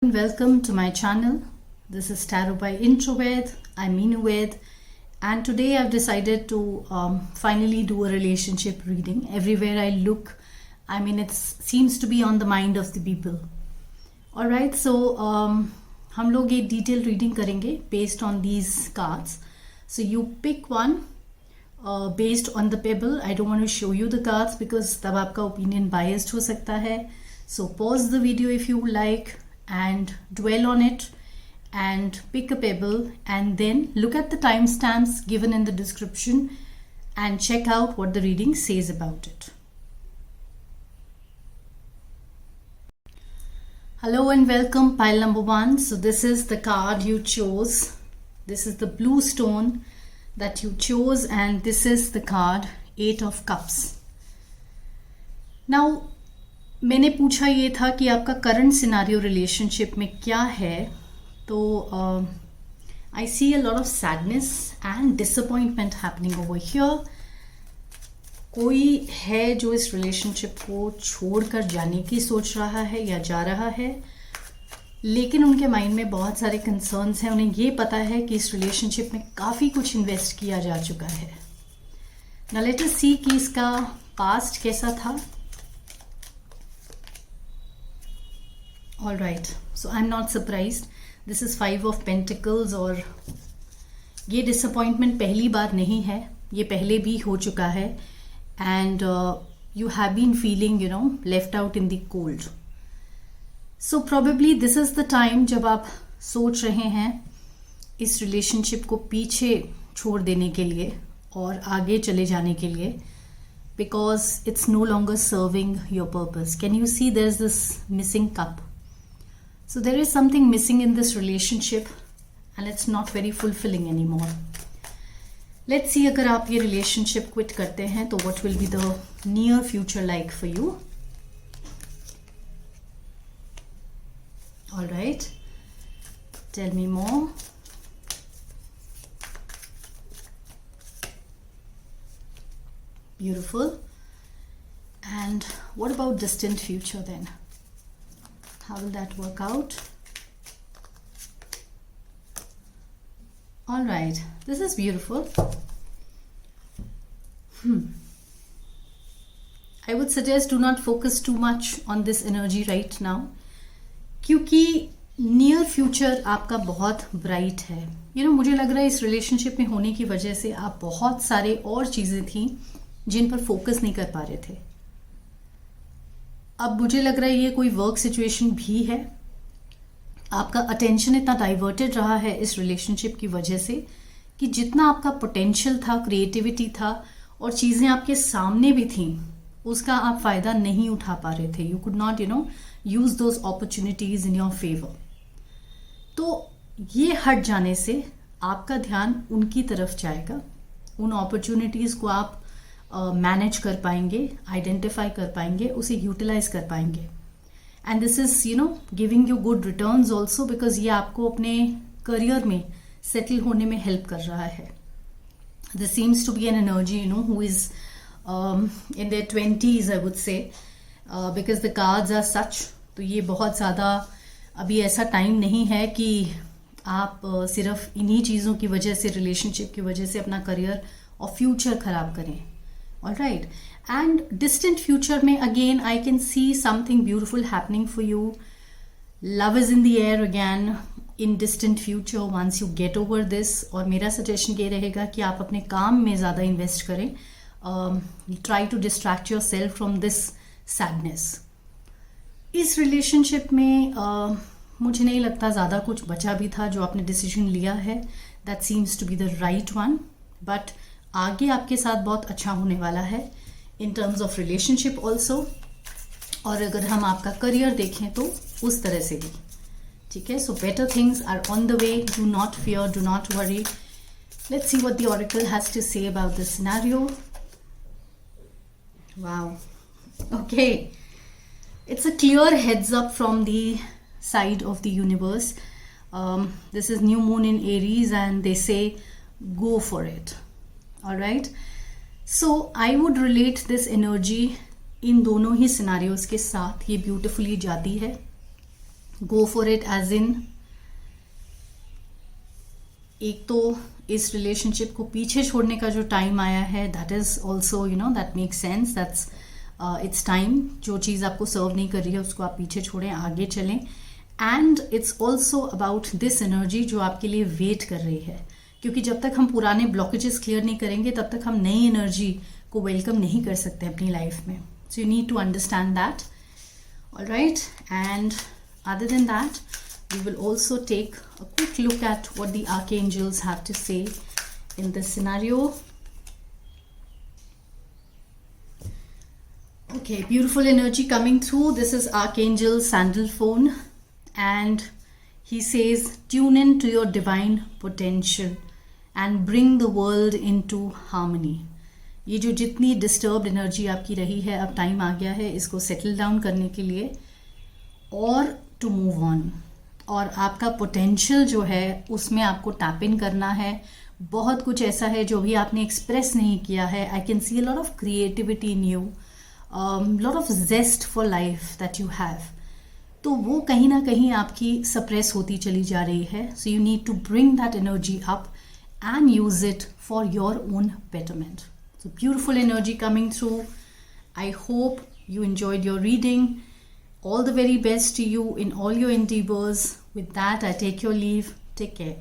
Welcome to my channel. This is Tarot by Introved. I'm Inuved, and today I've decided to finally do a relationship reading. Everywhere I look, it seems to be on the mind of the people. Alright, so हम लोग एक detailed reading करेंगे based on these cards. So you pick one based on the pebble. I don't want to show you the cards because तब आपका opinion biased हो सकता है. So pause the video if you like and dwell on it and pick a pebble and then look at the timestamps given in the description and check out what the reading says about it. Hello and welcome, pile number 1. So this is the card you chose. This is the blue stone that you chose, and this is the card 8 of Cups. Now मैंने पूछा ये था कि आपका current scenario relationship में क्या है, तो I see a lot of sadness and disappointment happening over here. कोई है जो इस रिलेशनशिप को छोड़कर जाने की सोच रहा है या जा रहा है, लेकिन उनके माइंड में बहुत सारे कंसर्न्स हैं. उन्हें ये पता है कि इस रिलेशनशिप में काफ़ी कुछ इन्वेस्ट किया जा चुका है. नाउ लेट अस सी कि इसका पास्ट कैसा था. All right, so I'm not surprised. This is 5 of Pentacles और ये disappointment पहली बार नहीं है, ये पहले भी हो चुका है. And you have been feeling, left out in the cold. So probably this is the time जब आप सोच रहे हैं इस relationship को पीछे छोड़ देने के लिए और आगे चले जाने के लिए, because it's no longer serving your purpose. Can you see there's this missing cup? So there is something missing in this relationship and it's not very fulfilling anymore. Let's see, अगर आप ये relationship quit करते हैं तो what will be the near future like for you? All right, tell me more. Beautiful. And what about distant future then? How will that work out? All right, this is beautiful. I would suggest do not focus too much on this energy right now, क्योंकि near future आपका बहुत bright है. मुझे लग रहा है इस relationship में होने की वजह से आप बहुत सारे और चीज़ें थी जिन पर focus नहीं कर पा रहे थे. अब मुझे लग रहा है ये कोई वर्क सिचुएशन भी है. आपका अटेंशन इतना डाइवर्टेड रहा है इस रिलेशनशिप की वजह से कि जितना आपका पोटेंशियल था, क्रिएटिविटी था और चीज़ें आपके सामने भी थीं, उसका आप फ़ायदा नहीं उठा पा रहे थे. You could not use those opportunities in your favour. तो ये हट जाने से आपका ध्यान उनकी तरफ जाएगा. उन अपॉर्चुनिटीज़ को आप मैनेज कर पाएंगे, आइडेंटिफाई कर पाएंगे, उसे यूटिलाइज कर पाएंगे. And this is giving you good returns also, because ये आपको अपने करियर में सेटल होने में हेल्प कर रहा है. This seems to be an energy who is in their 20s, I would say, because the cards are such. तो ये बहुत ज़्यादा अभी ऐसा टाइम नहीं है कि आप सिर्फ इन्हीं चीज़ों की वजह से, रिलेशनशिप की वजह से अपना करियर और फ्यूचर खराब करें. All right, and distant future में again I can see something beautiful happening for you. Love is in the air again in distant future once you get over this. और मेरा suggestion ये रहेगा कि आप अपने काम में ज़्यादा invest करें. Try to distract yourself from this sadness. इस relationship में मुझे नहीं लगता ज़्यादा कुछ बचा भी था. जो आपने decision लिया है that seems to be the right one, but आगे आपके साथ बहुत अच्छा होने वाला है इन टर्म्स ऑफ रिलेशनशिप ऑल्सो. और अगर हम आपका करियर देखें तो उस तरह से भी ठीक है. So better things are on the way. Do not fear, do not worry. Let's see what the oracle has to say about this scenario. Wow, okay, it's a clear heads up from the side of the universe. This is new moon in Aries and they say go for it. All right, so I would relate this energy इन दोनों ही scenarios के साथ. ये beautifully जाती है. Go for it, as in एक तो इस relationship को पीछे छोड़ने का जो टाइम आया है, that is also that make sense, that's it's time. जो चीज़ आपको सर्व नहीं कर रही है उसको आप पीछे छोड़ें, आगे चलें. And it's also about this energy जो आपके लिए वेट कर रही है, क्योंकि जब तक हम पुराने ब्लॉकेजेस क्लियर नहीं करेंगे तब तक हम नई एनर्जी को वेलकम नहीं कर सकते अपनी लाइफ में. So you need to understand that. Alright, and other than that we will also take a quick look at what the archangels have to say in this scenario. Okay, beautiful energy coming through. This is Archangel Sandalphon, and he says, tune in to your divine potential and bring the world into harmony. ये जो जितनी disturbed energy आपकी रही है, अब time आ गया है इसको सेटल डाउन करने के लिए और टू मूव ऑन. और आपका पोटेंशियल जो है उसमें आपको टैप इन करना है. बहुत कुछ ऐसा है जो भी आपने एक्सप्रेस नहीं किया है. I can see a lot of creativity in you, lot of zest for life that you have. तो वो कहीं ना कहीं आपकी सप्रेस होती चली जा रही है. So you need to bring that energy up and use it for your own betterment. So beautiful energy coming through. I hope you enjoyed your reading. All the very best to you in all your endeavors. With that, I take your leave. Take care.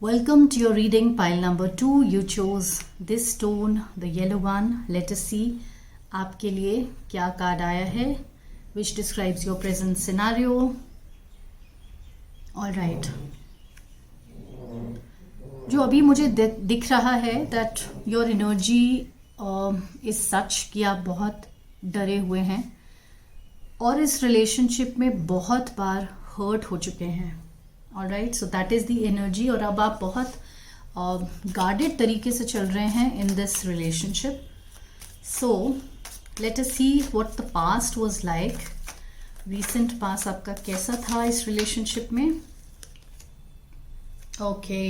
Welcome to your reading pile number 2. You chose this stone, the yellow one. Let us see आपके लिए क्या card आया है, which describes your present scenario. All right. जो अभी मुझे दिख रहा है that your energy is such कि आप बहुत डरे हुए हैं और इस रिलेशनशिप में बहुत बार हर्ट हो चुके हैं. Alright, so that is the energy. और अब आप बहुत गार्डेड तरीके से चल रहे हैं in this relationship. So let us C what the past was like. Recent past आपका कैसा था इस रिलेशनशिप में. ओके,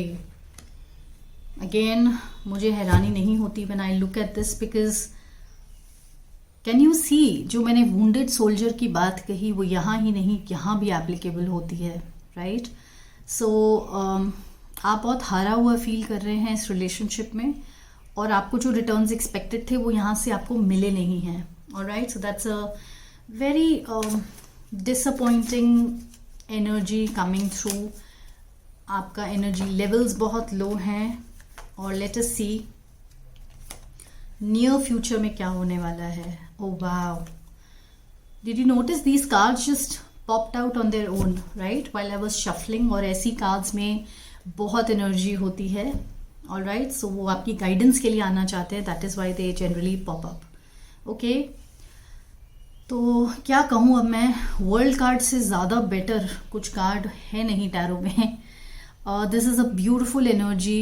अगेन मुझे हैरानी नहीं होती when I look at this, because can you see, जो मैंने वुंडेड सोल्जर की बात कही वो यहाँ ही नहीं यहाँ भी एप्लीकेबल होती है. राइट, सो आप बहुत हारा हुआ फील कर रहे हैं इस रिलेशनशिप में और आपको जो रिटर्न्स एक्सपेक्टेड थे वो यहाँ से आपको मिले नहीं हैं. Alright, so that's a very disappointing energy coming through. आपका एनर्जी लेवल्स बहुत लो हैं. और लेट अस सी नियर फ्यूचर में क्या होने वाला है. Oh wow, did you notice these cards just popped out on their own, right, while I was shuffling. और ऐसी cards में बहुत एनर्जी होती है. ऑलराइट, सो वो आपकी गाइडेंस के लिए आना चाहते हैं. That is why they generally pop up. Okay, तो क्या कहूँ अब मैं, वर्ल्ड कार्ड से ज़्यादा बेटर कुछ कार्ड है नहीं टैरो में. This is a beautiful energy.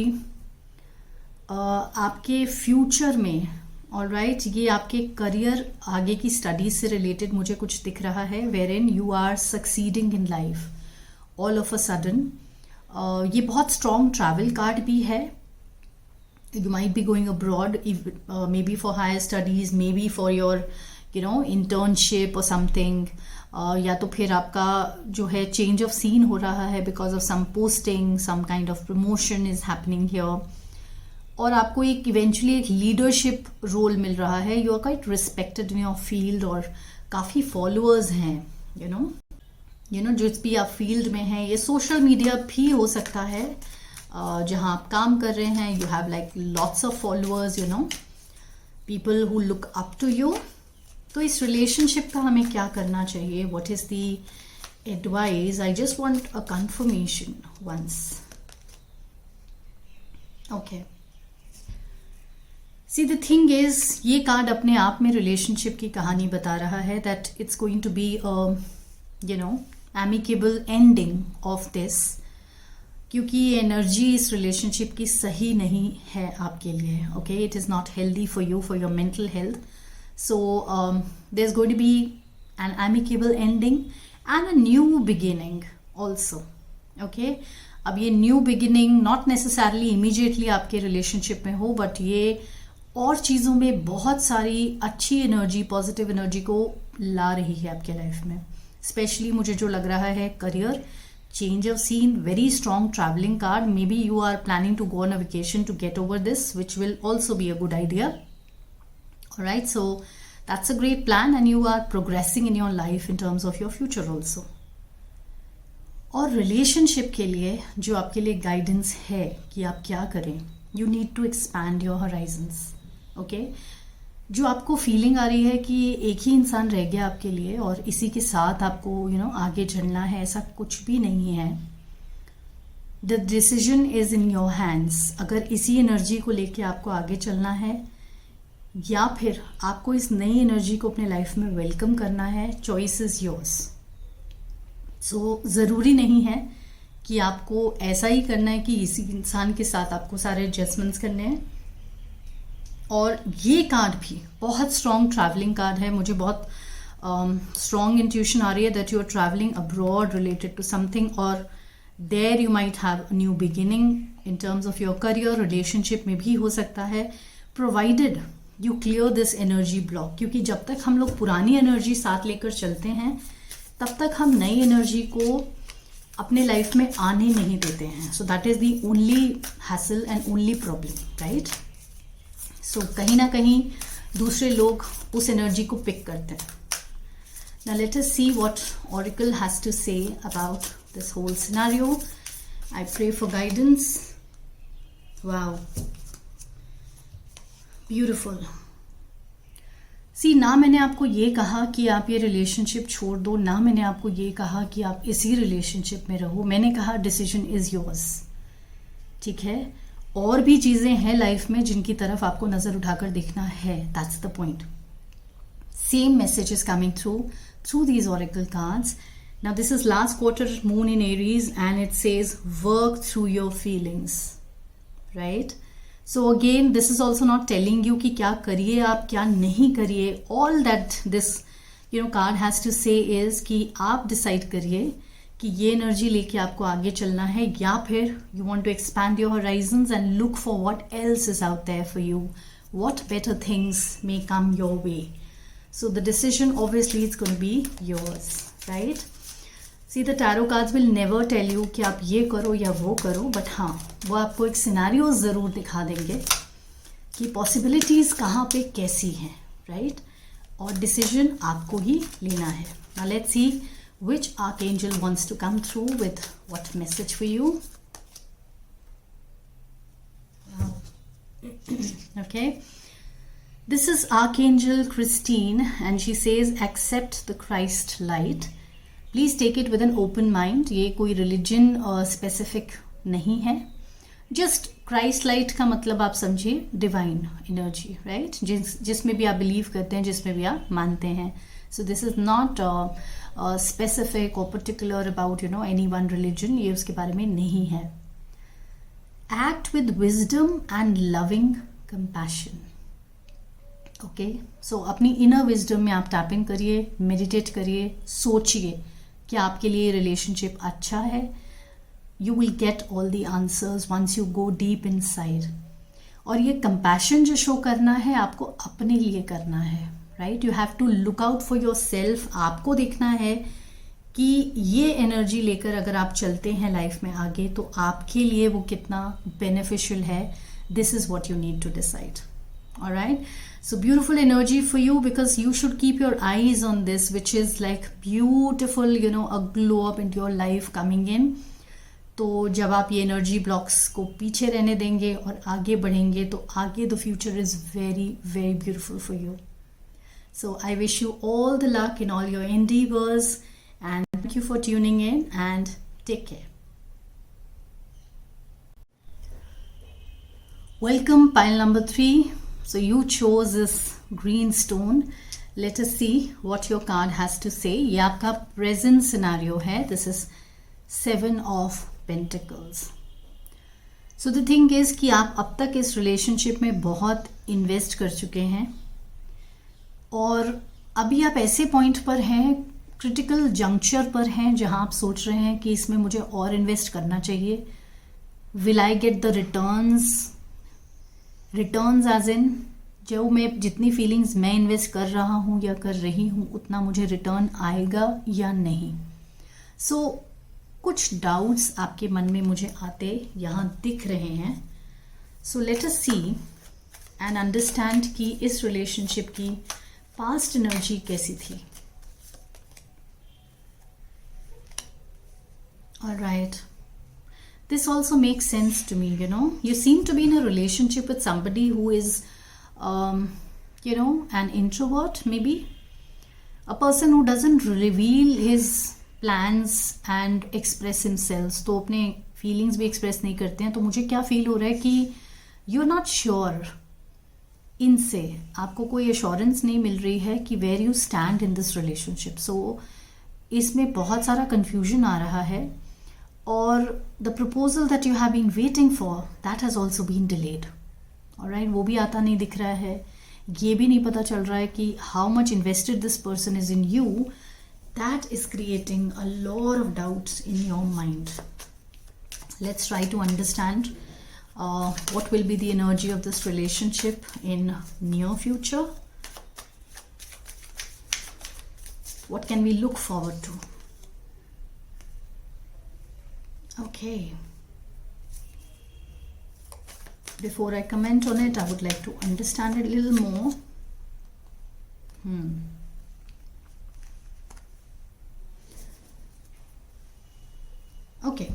आपके फ्यूचर में, ऑलराइट, ये आपके करियर, आगे की स्टडीज से रिलेटेड मुझे कुछ दिख रहा है, wherein you are succeeding in life all of a sudden. ये बहुत स्ट्रॉन्ग ट्रैवल कार्ड भी है. You might be going abroad, maybe for higher studies, maybe for your internship और समथिंग. या तो फिर आपका जो है चेंज ऑफ सीन हो रहा है because of some posting, some kind of promotion is happening here. और आपको एक इवेंचुअली एक लीडरशिप रोल मिल रहा है. You are quite respected in your field और काफ़ी फॉलोअर्स हैं. यू नो जिस भी आप फील्ड में हैं, ये सोशल मीडिया भी हो सकता है जहां आप काम कर रहे हैं. You have like lots of followers, people who look up to you. तो इस रिलेशनशिप का हमें क्या करना चाहिए? What is the advice? I just want a confirmation once. Okay, see the thing is, ये कार्ड अपने आप में रिलेशनशिप की कहानी बता रहा है that it's going to be amicable ending of this. क्योंकि ये एनर्जी इस रिलेशनशिप की सही नहीं है आपके लिए. Okay, it is not healthy for you, for your mental health. So there is going to be an amicable ending and a new beginning also. Okay, अब ये new beginning not necessarily immediately आपके relationship में हो, but ये और चीज़ों में बहुत सारी अच्छी एनर्जी, पॉजिटिव एनर्जी को ला रही है आपके लाइफ में। स्पेशली मुझे जो लग रहा है career, change of scene, very strong traveling card. Maybe you are planning to go on a vacation to get over this, which will also be a good idea. All right, so that's a great plan and you are progressing in your life in terms of your future also. और relationship के लिए जो आपके लिए guidance है कि आप क्या करें, you need to expand your horizons. Okay, जो आपको फीलिंग आ रही है कि एक ही इंसान रह गया आपके लिए और इसी के साथ आपको आगे चलना है, ऐसा कुछ भी नहीं है। The decision is in your hands. अगर इसी एनर्जी को लेके आपको आगे चलना है या फिर आपको इस नई एनर्जी को अपने लाइफ में वेलकम करना है, चॉइस इज योर्स। सो ज़रूरी नहीं है कि आपको ऐसा ही करना है कि इसी इंसान के साथ आपको सारे एडजस्टमेंट्स करने हैं। और ये कार्ड भी बहुत स्ट्रॉन्ग ट्रैवलिंग कार्ड है। मुझे बहुत स्ट्रॉन्ग इंट्यूशन आ रही है that you are travelling abroad related to something, और there you might have a new beginning in terms of your career, relationship में भी हो सकता है, provided you clear this energy block. क्योंकि जब तक हम लोग पुरानी एनर्जी साथ लेकर चलते हैं तब तक हम नई एनर्जी को अपने लाइफ में आने नहीं देते हैं। So that is the only hassle and only problem, right. So कहीं ना कहीं दूसरे लोग उस एनर्जी को पिक करते हैं। Now let us see what Oracle has to say about this whole scenario. I pray for guidance. Wow. Beautiful. See, ना मैंने आपको ये कहा कि आप ये रिलेशनशिप छोड़ दो, ना मैंने आपको ये कहा कि आप इसी रिलेशनशिप में रहो। मैंने कहा डिसीजन इज योर्स। ठीक है, और भी चीजें हैं लाइफ में जिनकी तरफ आपको नजर उठाकर देखना है। That's the point. Same message is coming through these oracle cards. Now this is last quarter moon in Aries and it says work through your feelings, right? So again this is also not telling you कि क्या करिए आप क्या नहीं करिए। All that this card has to say is कि आप decide करिए कि ये एनर्जी लेके आपको आगे चलना है या फिर you want to expand your horizons and look for what else is out there for you, what better things may come your way. So the decision obviously is going to be yours, right? See, the tarot cards will never tell you कि आप ये करो या वो करो, but हाँ वो आपको एक सिनेरियो ज़रूर दिखा देंगे कि पॉसिबिलिटीज़ कहाँ पे कैसी हैं, right? और डिसीजन आपको ही लेना है। Now let's see which archangel wants to come through with what message for you. Okay. This is Archangel Christine and she says accept the Christ light. Please take it with an open mind. ये कोई religion specific नहीं है। Just Christ light का मतलब आप समझिए divine energy, right? जिसमें भी आप believe करते हैं, जिसमें भी आप मानते हैं। So this is not specific or particular about any one religion. ये उसके बारे में नहीं है। Act with wisdom and loving compassion. Okay, so अपनी इनर विजडम में आप टैपिंग करिए, मेडिटेट करिए, सोचिए कि आपके लिए रिलेशनशिप अच्छा है। You will get all the answers once you go deep inside. और ये कंपैशन जो शो करना है आपको अपने लिए करना है, right? You have to look out for yourself. आपको देखना है कि ये एनर्जी लेकर अगर आप चलते हैं लाइफ में आगे तो आपके लिए वो कितना बेनिफिशियल है। This is what you need to decide. Alright, so beautiful energy for you because you should keep your eyes on this, which is like beautiful, a glow up into your life coming in. तो जब आप ये energy blocks को पीछे रहने देंगे और आगे बढ़ेंगे तो आगे the future is very very beautiful for you. So I wish you all the luck in all your endeavors and thank you for tuning in and take care. Welcome pile number 3. So you chose this green stone. Let us see what your card has to say. ये आपका present scenario है. This is 7 of Pentacles. So the thing is कि आप अब तक इस relationship में बहुत invest कर चुके हैं और अभी आप ऐसे point पर हैं, critical juncture पर हैं जहां आप सोच रहे हैं कि इसमें मुझे और invest करना चाहिए. Will I get the returns as in जो मैं जितनी फीलिंग्स मैं इन्वेस्ट कर रहा हूँ या कर रही हूँ उतना मुझे रिटर्न आएगा या नहीं. सो कुछ डाउट्स आपके मन में मुझे आते यहाँ दिख रहे हैं. So let us see and understand कि इस रिलेशनशिप की पास्ट एनर्जी कैसी थी. Alright. This also makes sense to me, you know. You seem to be in a relationship with somebody who is, an introvert, maybe. A person who doesn't reveal his plans and express himself. तो अपने feelings भी express नहीं करते हैं. तो मुझे क्या feel हो रहा है कि you're not sure. इनसे आपको कोई assurance नहीं मिल रही है कि where you stand in this relationship. So इसमें बहुत सारा confusion आ रहा है. और the proposal that you have been waiting for, that has also been delayed. Alright, वो भी आता नहीं दिख रहा है. ये भी नहीं पता चल रहा है कि how much invested this person is in you. That is creating a lot of doubts in your mind. Let's try to understand what will be the energy of this relationship in near future. What can we look forward to? Okay. Before I comment on it, I would like to understand it a little more. Okay.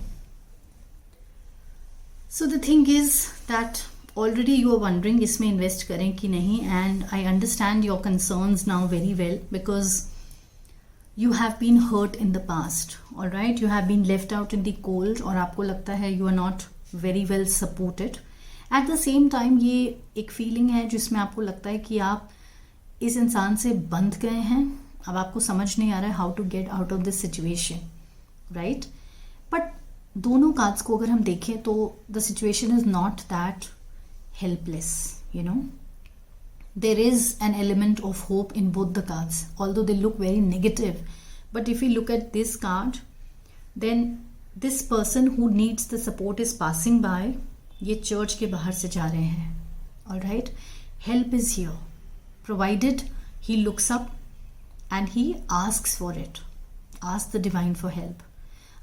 So the thing is that already you are wondering इसमें invest करें कि नहीं, and I understand your concerns now very well because you have been hurt in the past. All right, you have been left out in the cold और आपको लगता है you are not very well supported. At the same time ये एक feeling है जिसमें आपको लगता है कि आप इस इंसान से बंध गए हैं. अब आपको समझ नहीं आ रहा है how to get out of this situation, right? But दोनों कार्ड्स को अगर हम देखें तो the situation is not that helpless, you know. There is an element of hope in both the cards, although they look very negative. But if we look at this card, then this person who needs the support is passing by. ये church के बाहर से जा रहे हैं. All right, help is here, provided he looks up and he asks for it. Ask the divine for help.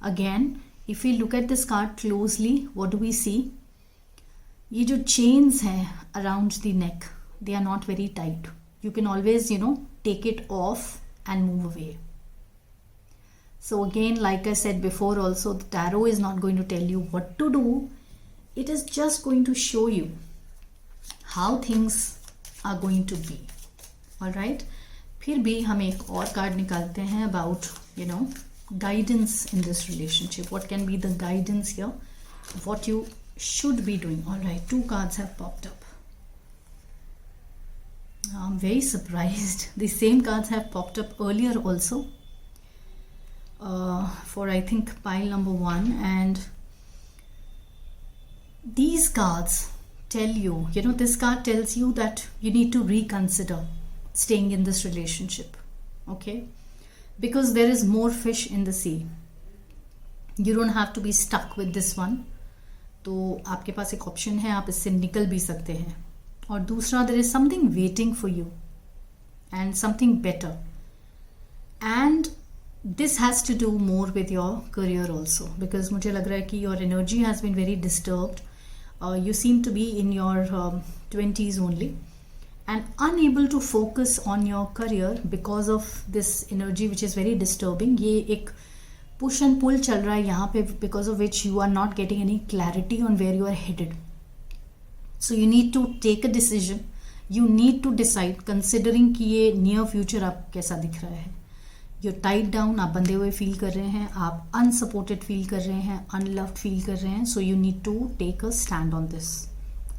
Again, if we look at this card closely, what do we see? ये जो chains हैं around the neck, they are not very tight. You can always, take it off and move away. So again, like I said before also, the tarot is not going to tell you what to do. It is just going to show you how things are going to be. Alright? फिर भी हम एक और card निकालते हैं about, guidance in this relationship. What can be the guidance here? What you should be doing. Alright, 2 cards have popped up. I'm very surprised. The same cards have popped up earlier also for I think pile number 1, and these cards tell you, this card tells you that you need to reconsider staying in this relationship, okay? Because there is more fish in the sea. You don't have to be stuck with this one. तो आपके पास एक option है, आप इससे निकल भी सकते हैं. और दूसरा, there is something waiting for you and something better, and this has to do more with your career also, because मुझे लग रहा है कि your energy has been very disturbed. You seem to be in your 20s only and unable to focus on your career because of this energy which is very disturbing. ये एक push and pull चल रहा है यहाँ पे, because of which you are not getting any clarity on where you are headed. So you need to take a decision. You need to decide, considering कि ये near future आप कैसा दिख रहा है. You're tied down, आप बंधे हुए फील कर रहे हैं, आप unsupported फील कर रहे हैं, unloved फील कर रहे हैं. So you need to take a stand on this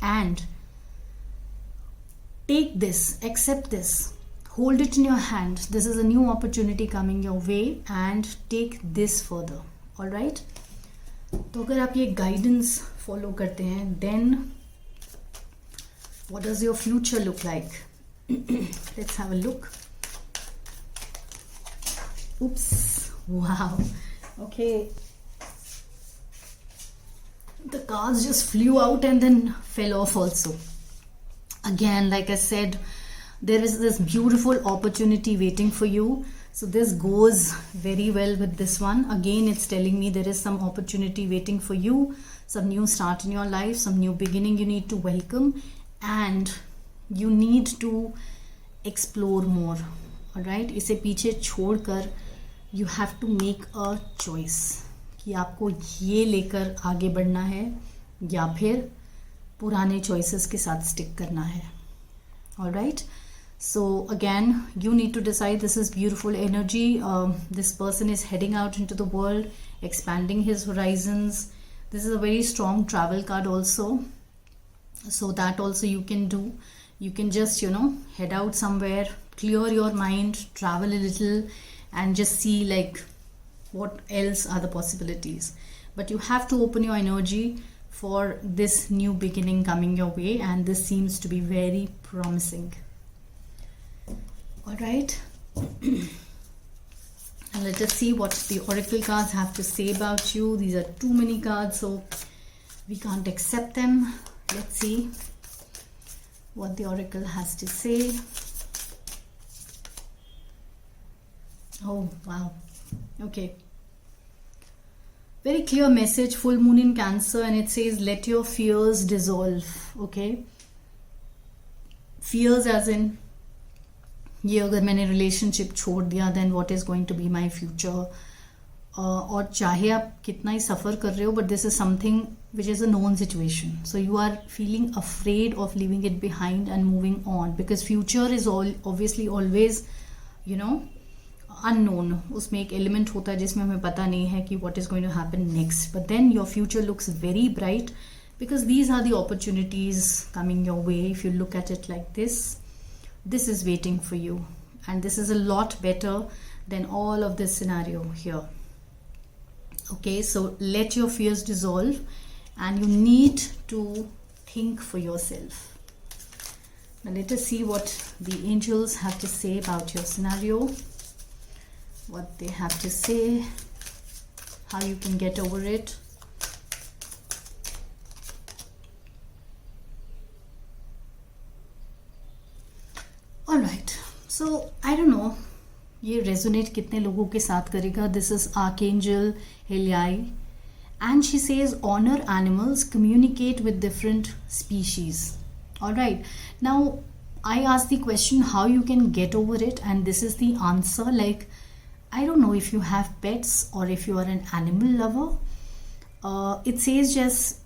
and take this, accept this, hold it in your hand. This is a new opportunity coming your way and take this further. All right? तो अगर आप ये guidance follow करते हैं, then what does your future look like? Let's have a look. Oops. Wow. Okay. The cards just flew out and then fell off also. Again, like I said, there is this beautiful opportunity waiting for you. So this goes very well with this one. Again, it's telling me there is some opportunity waiting for you, some new start in your life, some new beginning you need to welcome, and you need to explore more. All right, इसे पीछे छोड़कर you have to make a choice कि आपको ये लेकर आगे बढ़ना है या फिर पुराने choices के साथ stick करना है. All right. So again, you need to decide. This is beautiful energy. This person is heading out into the world, expanding his horizons. This is a very strong travel card also. So that also you can do. You can just, head out somewhere, clear your mind, travel a little, and just see like what else are the possibilities. But you have to open your energy for this new beginning coming your way, and this seems to be very promising. All right. And let us see what the oracle cards have to say about you. These are too many cards, so we can't accept them. Let's see what the oracle has to say. Oh, wow. Okay. Very clear message, full moon in Cancer, and it says, let your fears dissolve. Okay. Fears as in, ये अगर मैंने relationship छोड़ दिया then what is going to be my future, और चाहे आप कितना ही सफ़र कर रहे हो, but this is something which is a known situation, so you are feeling afraid of leaving it behind and moving on, because future is obviously always unknown. उसमें एक एलिमेंट होता है जिसमें हमें पता नहीं है कि what is going to happen next, but then your future looks very bright because these are the opportunities coming your way. If you look at it like this is waiting for you, and this is a lot better than all of this scenario here. Okay, so let your fears dissolve, and you need to think for yourself. Now let us see what the angels have to say about your scenario, what they have to say, how you can get over it. Alright, so I don't know ये resonate कितने लोगों के साथ करेगा. This is archangel Heliai, and she says honor animals, communicate with different species. Alright, now I asked the question how you can get over it, and this is the answer. Like, I don't know if you have pets or if you are an animal lover. It says just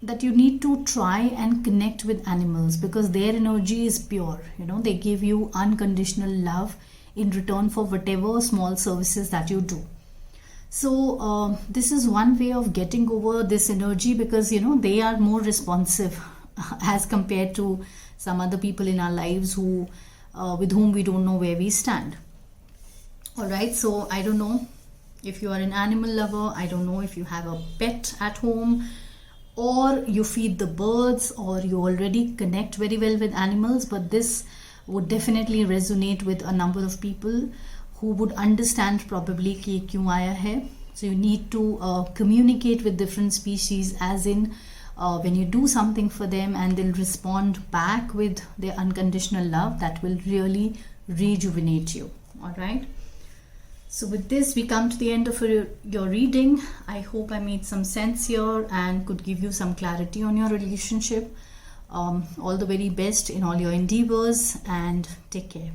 that you need to try and connect with animals because their energy is pure. They give you unconditional love in return for whatever small services that you do. So this is one way of getting over this energy, because they are more responsive as compared to some other people in our lives who with whom we don't know where we stand. All right, so I don't know if you are an animal lover. I don't know if you have a pet at home, or you feed the birds, or you already connect very well with animals, but this would definitely resonate with a number of people who would understand probably कि क्यों आया है. So you need to communicate with different species, as in when you do something for them and they'll respond back with their unconditional love, that will really rejuvenate you. All right. So with this, we come to the end of your reading. I hope I made some sense here and could give you some clarity on your relationship. All the very best in all your endeavors, and take care.